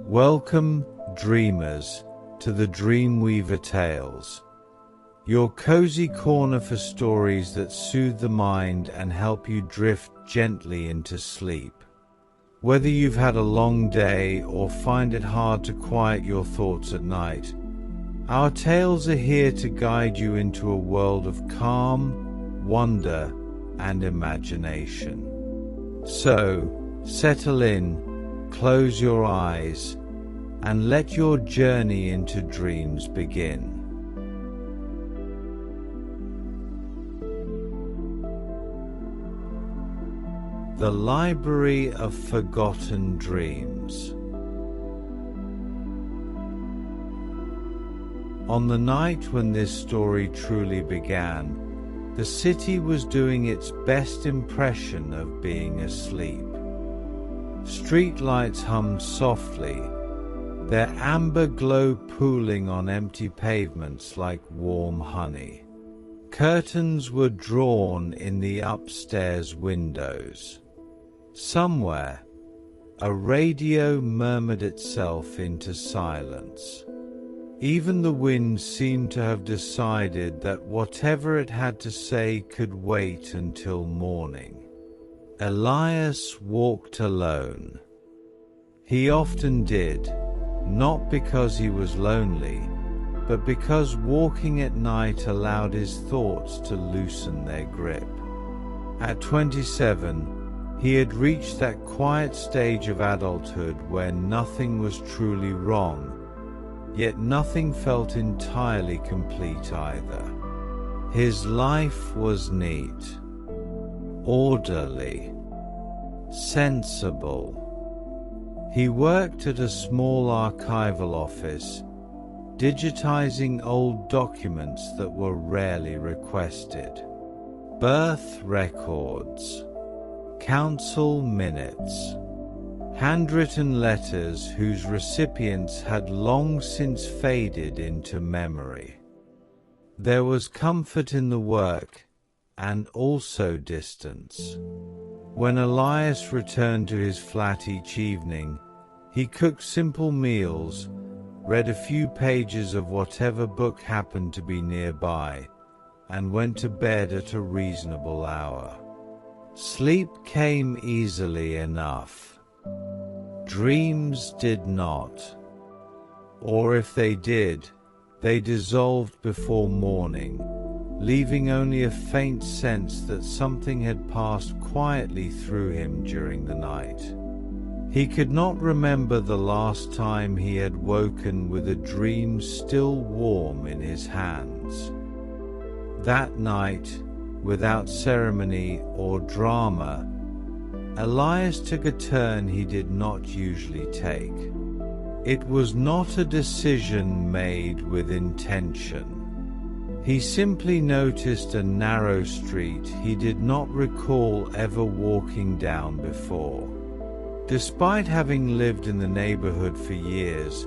Welcome, dreamers, to the Dreamweaver Tales, your cozy corner for stories that soothe the mind and help you drift gently into sleep. Whether you've had a long day or find it hard to quiet your thoughts at night, our tales are here to guide you into a world of calm, wonder, and imagination. So, settle in, close your eyes, and let your journey into dreams begin. The Library of Forgotten Dreams. On the night when this story truly began, the city was doing its best impression of being asleep. Streetlights hummed softly, their amber glow pooling on empty pavements like warm honey. Curtains were drawn in the upstairs windows. Somewhere, a radio murmured itself into silence. Even the wind seemed to have decided that whatever it had to say could wait until morning. Elias walked alone. He often did, not because he was lonely, but because walking at night allowed his thoughts to loosen their grip. At 27, he had reached that quiet stage of adulthood where nothing was truly wrong, yet nothing felt entirely complete either. His life was neat, orderly, sensible. He worked at a small archival office, digitizing old documents that were rarely requested. Birth records, council minutes, handwritten letters whose recipients had long since faded into memory. There was comfort in the work, and also distance. When Elias returned to his flat each evening, he cooked simple meals, read a few pages of whatever book happened to be nearby, and went to bed at a reasonable hour. Sleep came easily enough. Dreams did not. Or if they did, they dissolved before morning, leaving only a faint sense that something had passed quietly through him during the night. He could not remember the last time he had woken with a dream still warm in his hands. That night, without ceremony or drama, Elias took a turn he did not usually take. It was not a decision made with intention. He simply noticed a narrow street he did not recall ever walking down before. Despite having lived in the neighborhood for years,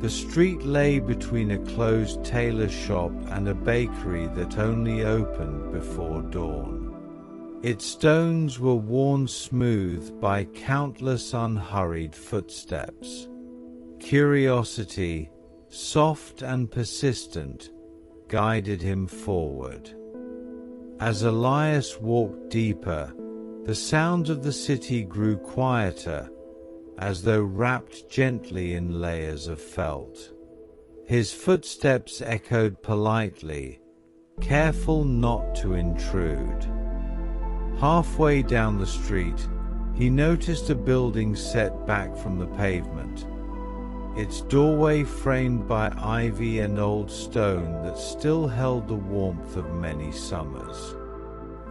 the street lay between a closed tailor shop and a bakery that only opened before dawn. Its stones were worn smooth by countless unhurried footsteps. Curiosity, soft and persistent, guided him forward. As Elias walked deeper, the sounds of the city grew quieter, as though wrapped gently in layers of felt. His footsteps echoed politely, careful not to intrude. Halfway down the street, he noticed a building set back from the pavement, its doorway framed by ivy and old stone that still held the warmth of many summers.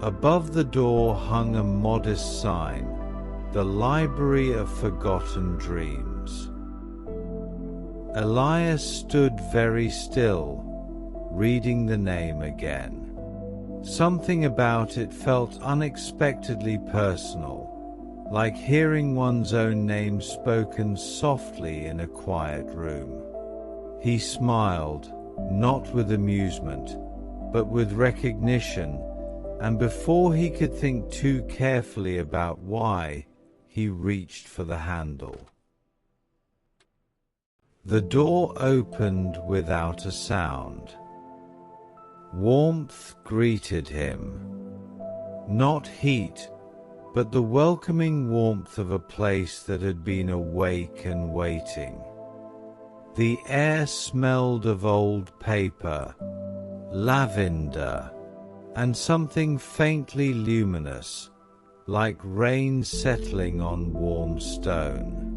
Above the door hung a modest sign, "The Library of Forgotten Dreams." Elias stood very still, reading the name again. Something about it felt unexpectedly personal, like hearing one's own name spoken softly in a quiet room. He smiled, not with amusement, but with recognition, and before he could think too carefully about why, he reached for the handle. The door opened without a sound. Warmth greeted him. Not heat, but the welcoming warmth of a place that had been awake and waiting. The air smelled of old paper, lavender, and something faintly luminous, like rain settling on warm stone.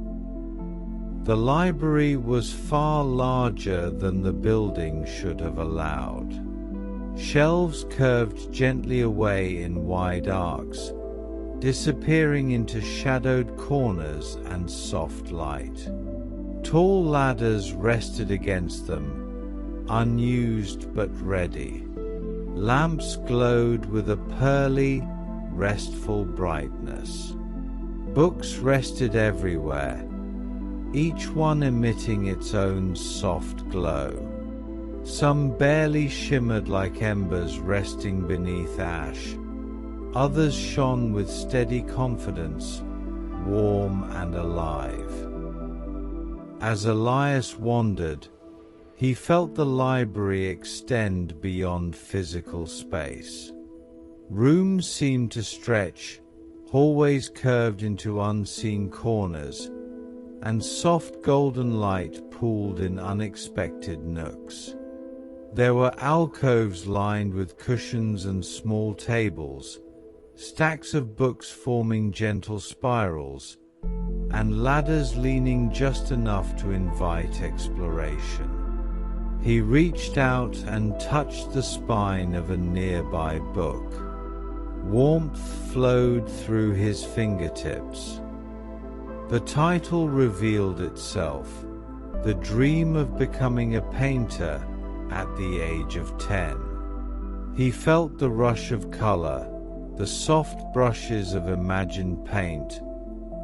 The library was far larger than the building should have allowed. Shelves curved gently away in wide arcs, disappearing into shadowed corners and soft light. Tall ladders rested against them, unused but ready. Lamps glowed with a pearly, restful brightness. Books rested everywhere, each one emitting its own soft glow. Some barely shimmered like embers resting beneath ash. Others shone with steady confidence, warm and alive. As Elias wandered, he felt the library extend beyond physical space. Rooms seemed to stretch, hallways curved into unseen corners, and soft golden light pooled in unexpected nooks. There were alcoves lined with cushions and small tables, stacks of books forming gentle spirals, and ladders leaning just enough to invite exploration. He reached out and touched the spine of a nearby book. Warmth flowed through his fingertips. The title revealed itself, The Dream of Becoming a Painter at the Age of 10. He felt the rush of color, the soft brushes of imagined paint,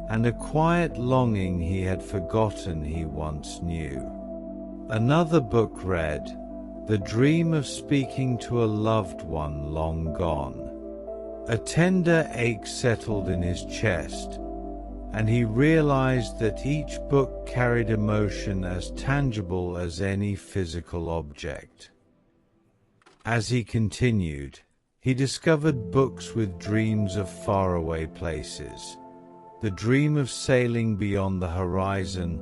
and a quiet longing he had forgotten he once knew. Another book read, The Dream of Speaking to a Loved One Long Gone. A tender ache settled in his chest, and he realized that each book carried emotion as tangible as any physical object. As he continued, he discovered books with dreams of faraway places. The dream of sailing beyond the horizon,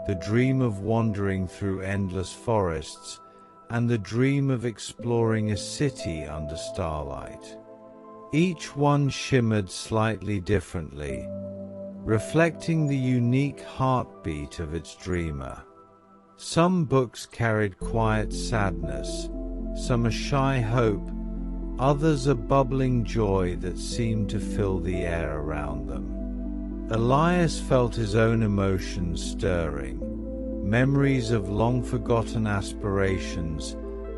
the dream of wandering through endless forests, and the dream of exploring a city under starlight. Each one shimmered slightly differently, reflecting the unique heartbeat of its dreamer. Some books carried quiet sadness, some a shy hope, others a bubbling joy that seemed to fill the air around them. Elias felt his own emotions stirring, memories of long-forgotten aspirations,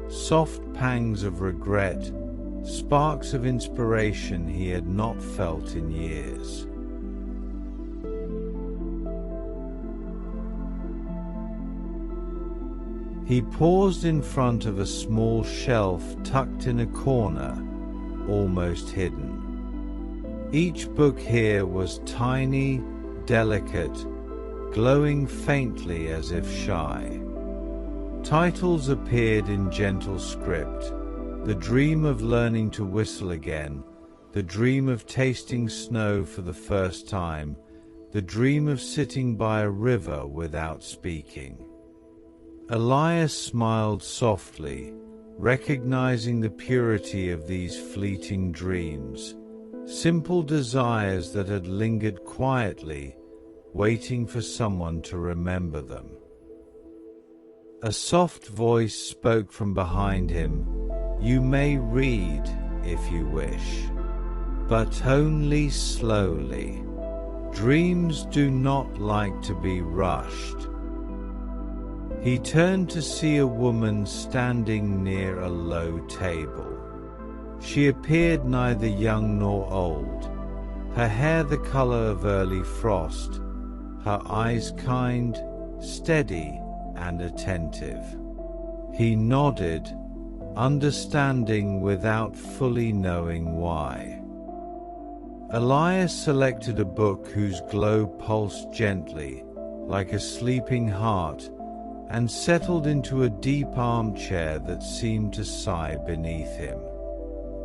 soft pangs of regret, sparks of inspiration he had not felt in years. He paused in front of a small shelf tucked in a corner, almost hidden. Each book here was tiny, delicate, glowing faintly as if shy. Titles appeared in gentle script: The Dream of Learning to Whistle Again, The Dream of Tasting Snow for the First Time, The Dream of Sitting by a River Without Speaking. Elias smiled softly, recognizing the purity of these fleeting dreams, simple desires that had lingered quietly, waiting for someone to remember them. A soft voice spoke from behind him, "You may read if you wish, but only slowly. Dreams do not like to be rushed." He turned to see a woman standing near a low table. She appeared neither young nor old, her hair the color of early frost, her eyes kind, steady, and attentive. He nodded, understanding without fully knowing why. Elias selected a book whose glow pulsed gently, like a sleeping heart, and settled into a deep armchair that seemed to sigh beneath him.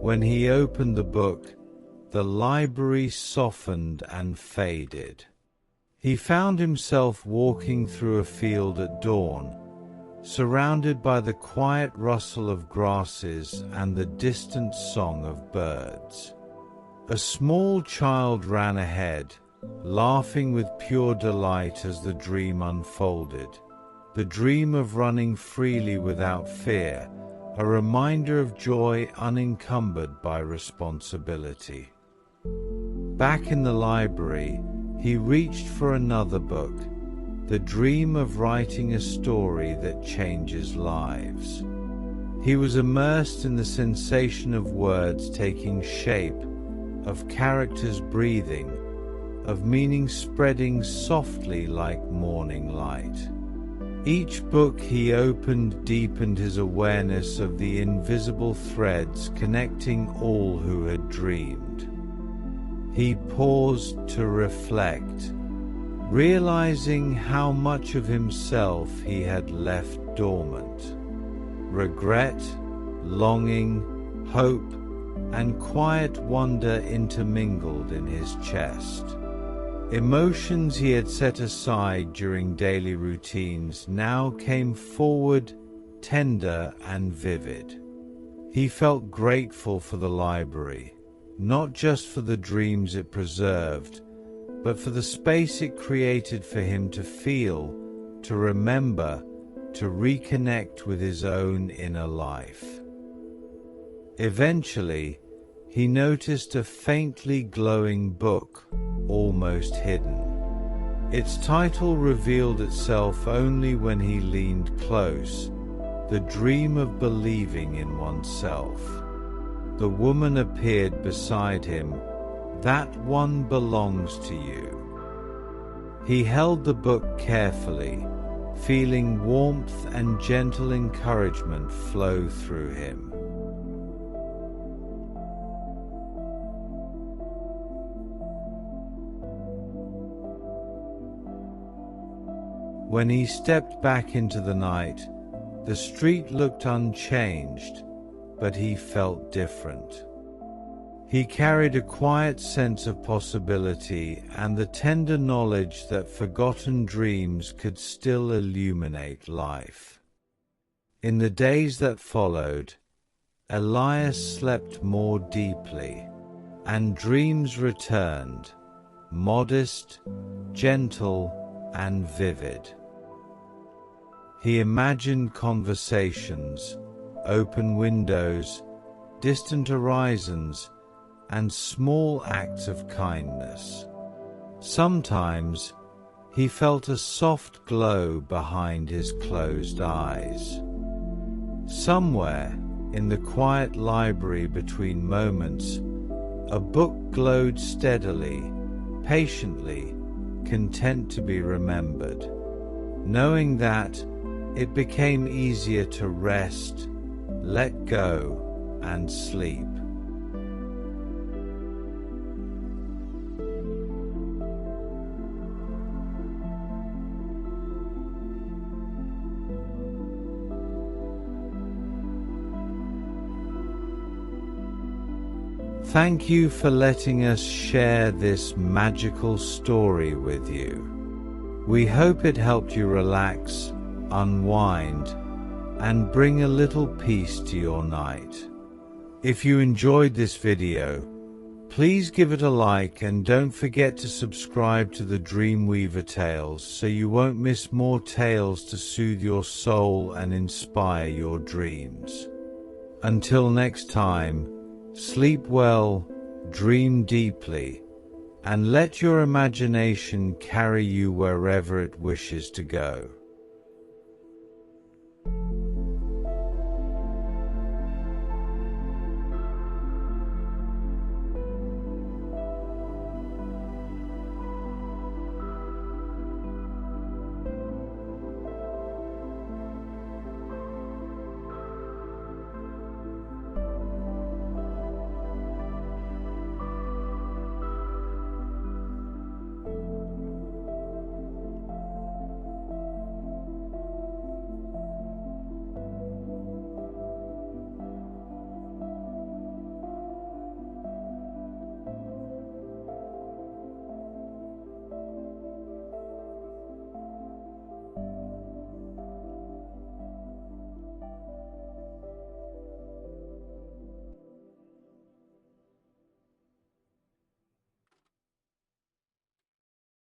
When he opened the book, the library softened and faded. He found himself walking through a field at dawn, surrounded by the quiet rustle of grasses and the distant song of birds. A small child ran ahead, laughing with pure delight as the dream unfolded. The dream of running freely without fear, a reminder of joy unencumbered by responsibility. Back in the library, he reached for another book, The Dream of Writing a Story That Changes Lives. He was immersed in the sensation of words taking shape, of characters breathing, of meaning spreading softly like morning light. Each book he opened deepened his awareness of the invisible threads connecting all who had dreamed. He paused to reflect, realizing how much of himself he had left dormant. Regret, longing, hope, and quiet wonder intermingled in his chest. Emotions he had set aside during daily routines now came forward, tender and vivid. He felt grateful for the library, not just for the dreams it preserved, but for the space it created for him to feel, to remember, to reconnect with his own inner life. Eventually, he noticed a faintly glowing book, almost hidden. Its title revealed itself only when he leaned close, The Dream of Believing in Oneself. The woman appeared beside him. That one belongs to you. He held the book carefully, feeling warmth and gentle encouragement flow through him. When he stepped back into the night, the street looked unchanged, but he felt different. He carried a quiet sense of possibility and the tender knowledge that forgotten dreams could still illuminate life. In the days that followed, Elias slept more deeply, and dreams returned, modest, gentle, and vivid. He imagined conversations, open windows, distant horizons, and small acts of kindness. Sometimes he felt a soft glow behind his closed eyes. Somewhere in the quiet library between moments, a book glowed steadily, patiently, content to be remembered. Knowing that, it became easier to rest, let go, and sleep. Thank you for letting us share this magical story with you. We hope it helped you relax, unwind, and bring a little peace to your night. If you enjoyed this video, please give it a like and don't forget to subscribe to the Dreamweaver Tales so you won't miss more tales to soothe your soul and inspire your dreams. Until next time, sleep well, dream deeply, and let your imagination carry you wherever it wishes to go.